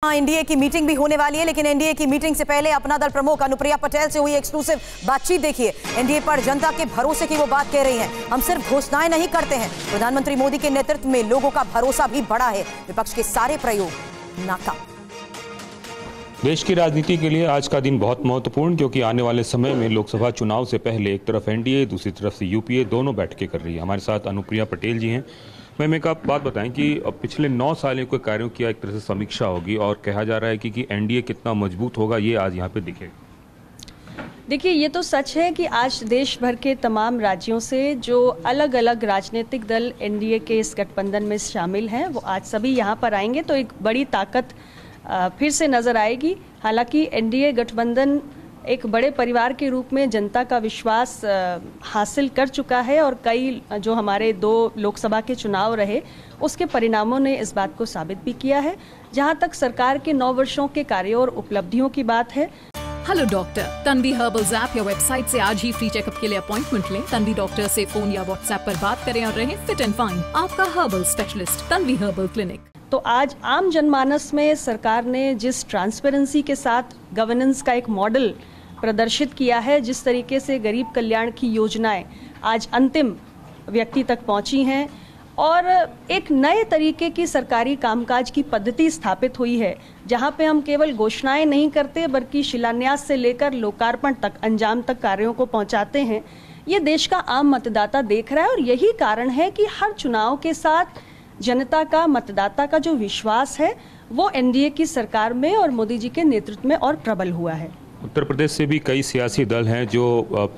NDA की meeting भी होने वाली है, लेकिन एनडीए की मीटिंग से पहले अपना दल प्रमुख अनुप्रिया पटेल से हुई एक्सक्लूसिव बातचीत देखिए। एनडीए पर जनता के भरोसे की वो बात कह रही हैं। हम सिर्फ घोषणाएं नहीं करते हैं, प्रधानमंत्री मोदी के नेतृत्व में लोगों का भरोसा भी बढ़ा है। विपक्ष के सारे प्रयोग नाकाम। देश की राजनीति के लिए आज का दिन बहुत महत्वपूर्ण, क्योंकि आने वाले समय में लोकसभा चुनाव से पहले एक तरफ एनडीए, दूसरी तरफ से यूपीए दोनों बैठकें कर रही है। हमारे साथ अनुप्रिया पटेल जी हैं। मैम, एक आप बात बताएं कि पिछले 9 सालों के कार्यों की एक तरह से समीक्षा होगी और कहा जा रहा है कि एनडीए कितना मजबूत होगा ये आज यहाँ पे दिखेगा। देखिए, ये तो सच है कि आज देश भर के तमाम राज्यों से जो अलग अलग राजनीतिक दल एनडीए के इस गठबंधन में शामिल हैं, वो आज सभी यहाँ पर आएंगे तो एक बड़ी ताकत फिर से नजर आएगी। हालांकि एनडीए गठबंधन एक बड़े परिवार के रूप में जनता का विश्वास हासिल कर चुका है और कई जो हमारे 2 लोकसभा के चुनाव रहे उसके परिणामों ने इस बात को साबित भी किया है। जहां तक सरकार के 9 वर्षों के कार्यों और उपलब्धियों की बात है। Hello doctor, Tanvi herbals app या वेबसाइट से आज ही फ्री चेकअप के लिए अपॉइंटमेंट लें। तन्वी डॉक्टर से फोन या व्हाट्सएप पर बात करें और रहें फिट एंड फाइन। आपका herbal specialist Tanvi herbal clinic. तो आज आम जनमानस में सरकार ने जिस ट्रांसपेरेंसी के साथ गवर्नेंस का एक मॉडल प्रदर्शित किया है, जिस तरीके से गरीब कल्याण की योजनाएं आज अंतिम व्यक्ति तक पहुंची हैं और एक नए तरीके की सरकारी कामकाज की पद्धति स्थापित हुई है, जहां पे हम केवल घोषणाएं नहीं करते बल्कि शिलान्यास से लेकर लोकार्पण तक, अंजाम तक कार्यों को पहुंचाते हैं। ये देश का आम मतदाता देख रहा है और यही कारण है कि हर चुनाव के साथ जनता का, मतदाता का जो विश्वास है वो एनडीए की सरकार में और मोदी जी के नेतृत्व में और प्रबल हुआ है। उत्तर प्रदेश से भी कई सियासी दल हैं जो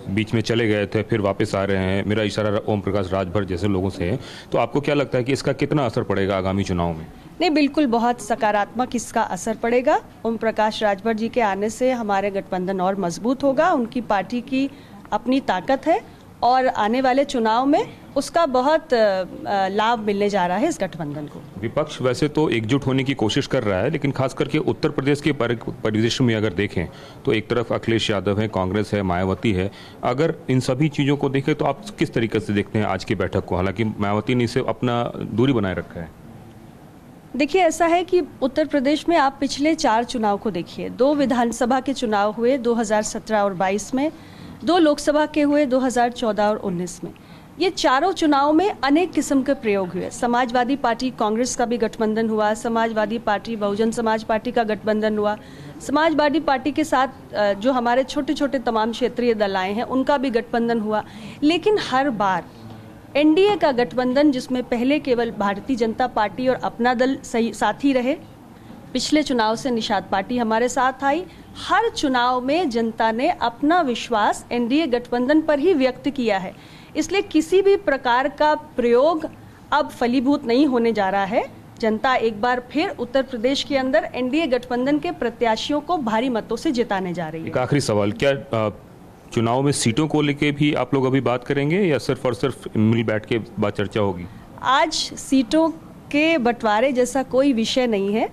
बीच में चले गए थे, फिर वापस आ रहे हैं। मेरा इशारा ओम प्रकाश राजभर जैसे लोगों से है। तो आपको क्या लगता है कि इसका कितना असर पड़ेगा आगामी चुनाव में? नहीं, बिल्कुल बहुत सकारात्मक इसका असर पड़ेगा। ओम प्रकाश राजभर जी के आने से हमारे गठबंधन और मजबूत होगा। उनकी पार्टी की अपनी ताकत है और आने वाले चुनाव में उसका बहुत लाभ मिलने जा रहा है इस गठबंधन को। विपक्ष वैसे तो एकजुट होने की कोशिश कर रहा है, लेकिन खास करके उत्तर प्रदेश के परिदृश्य में अगर देखें तो एक तरफ अखिलेश यादव है, कांग्रेस है, मायावती है। अगर इन सभी चीज़ों को देखें तो आप किस तरीके से देखते हैं आज की बैठक को? हालांकि मायावती ने इसे अपना दूरी बनाए रखा है। देखिए, ऐसा है कि उत्तर प्रदेश में आप पिछले 4 चुनाव को देखिए। 2 विधानसभा के चुनाव हुए 2017 और 22 में, 2 लोकसभा के हुए 2014 और 19 में। ये चारों चुनाव में अनेक किस्म के प्रयोग हुए। समाजवादी पार्टी कांग्रेस का भी गठबंधन हुआ, समाजवादी पार्टी बहुजन समाज पार्टी का गठबंधन हुआ, समाजवादी पार्टी के साथ जो हमारे छोटे छोटे तमाम क्षेत्रीय दल आए हैं उनका भी गठबंधन हुआ। लेकिन हर बार एनडीए का गठबंधन, जिसमें पहले केवल भारतीय जनता पार्टी और अपना दल साथी रहे, पिछले चुनाव से निषाद पार्टी हमारे साथ आई। हर चुनाव में जनता ने अपना विश्वास एनडीए गठबंधन पर ही व्यक्त किया है। इसलिए किसी भी प्रकार का प्रयोग अब फलीभूत नहीं होने जा रहा है। जनता एक बार फिर उत्तर प्रदेश के अंदर एनडीए गठबंधन के प्रत्याशियों को भारी मतों से जिताने जा रही है। एक आखिरी सवाल, क्या चुनाव में सीटों को लेके भी आप लोग अभी बात करेंगे या सिर्फ और सिर्फ मिल बैठ के बात चर्चा होगी? आज सीटों के बंटवारे जैसा कोई विषय नहीं है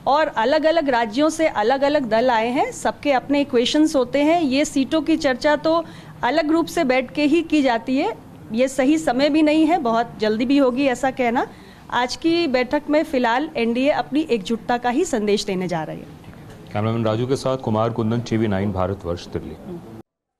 और अलग अलग राज्यों से अलग अलग दल आए हैं, सबके अपने इक्वेशंस होते हैं। ये सीटों की चर्चा तो अलग रूप से बैठ के ही की जाती है। ये सही समय भी नहीं है, बहुत जल्दी भी होगी ऐसा कहना। आज की बैठक में फिलहाल एनडीए अपनी एकजुटता का ही संदेश देने जा रही है। कैमरामैन राजू के साथ कुमार कुंदन, टीवी 9 भारतवर्ष, दिल्ली।